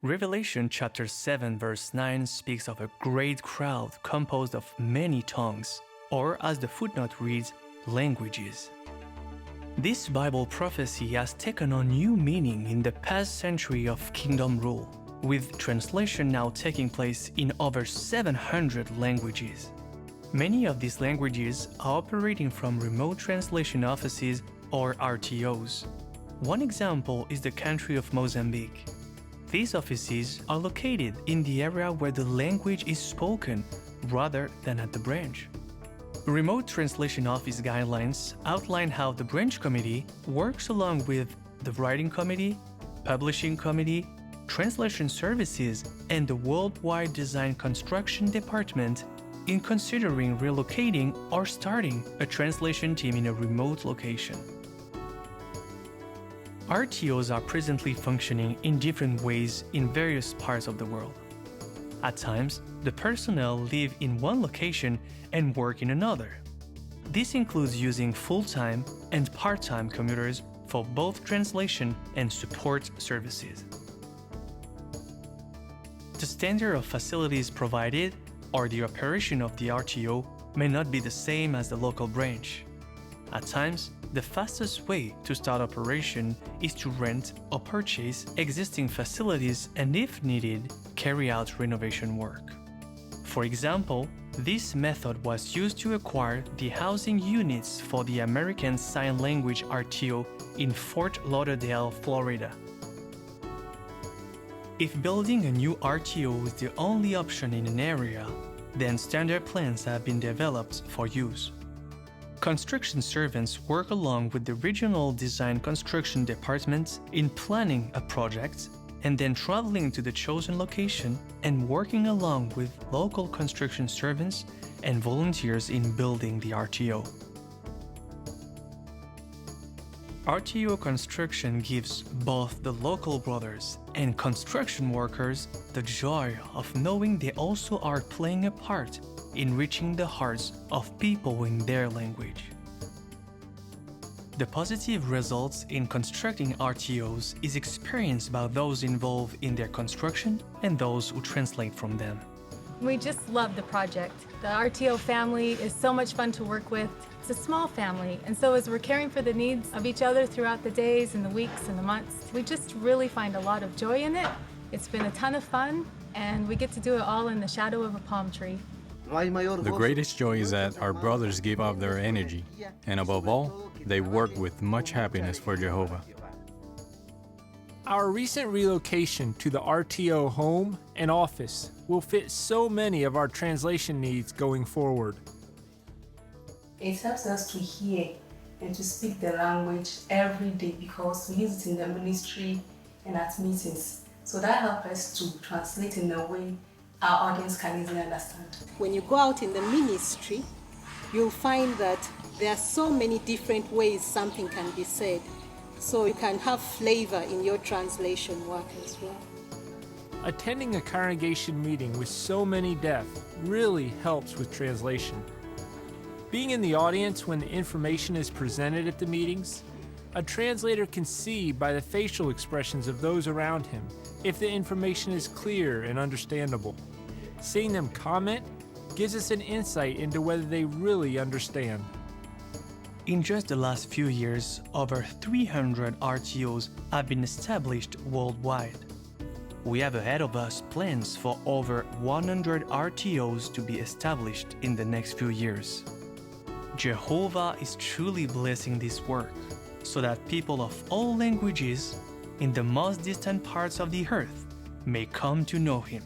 Revelation chapter 7 verse 9 speaks of a great crowd composed of many tongues, or as the footnote reads, languages. This Bible prophecy has taken on new meaning in the past century of kingdom rule, with translation now taking place in over 700 languages. Many of these languages are operating from remote translation offices or RTOs. One example is the country of Mozambique. These offices are located in the area where the language is spoken rather than at the branch. Remote Translation Office guidelines outline how the branch committee works along with the writing committee, publishing committee, translation services, and the worldwide design construction department in considering relocating or starting a translation team in a remote location. RTOs are presently functioning in different ways in various parts of the world. At times, the personnel live in one location and work in another. This includes using full-time and part-time commuters for both translation and support services. The standard of facilities provided or the operation of the RTO may not be the same as the local branch. At times, the fastest way to start operation is to rent or purchase existing facilities and, if needed, carry out renovation work. For example, this method was used to acquire the housing units for the American Sign Language RTO in Fort Lauderdale, Florida. If building a new RTO is the only option in an area, then standard plans have been developed for use. Construction servants work along with the regional design construction department in planning a project and then traveling to the chosen location and working along with local construction servants and volunteers in building the RTO. RTO construction gives both the local brothers and construction workers the joy of knowing they also are playing a part in reaching the hearts of people in their language. The positive results in constructing RTOs is experienced by those involved in their construction and those who translate from them. We just love the project. The RTO family is so much fun to work with. It's a small family, and so as we're caring for the needs of each other throughout the days and the weeks and the months, we just really find a lot of joy in it. It's been a ton of fun, and we get to do it all in the shadow of a palm tree. The greatest joy is that our brothers give up their energy, and above all, they work with much happiness for Jehovah. Our recent relocation to the RTO home and office will fit so many of our translation needs going forward. It helps us to hear and to speak the language every day because we use it in the ministry and at meetings. So that helps us to translate in a way our audience can easily understand. When you go out in the ministry, you'll find that there are so many different ways something can be said. So you can have flavor in your translation work as well. Attending a congregation meeting with so many deaf really helps with translation. Being in the audience when the information is presented at the meetings, a translator can see by the facial expressions of those around him if the information is clear and understandable. Seeing them comment gives us an insight into whether they really understand. In just the last few years, over 300 RTOs have been established worldwide. We have ahead of us plans for over 100 RTOs to be established in the next few years. Jehovah is truly blessing this work so that people of all languages in the most distant parts of the earth may come to know Him.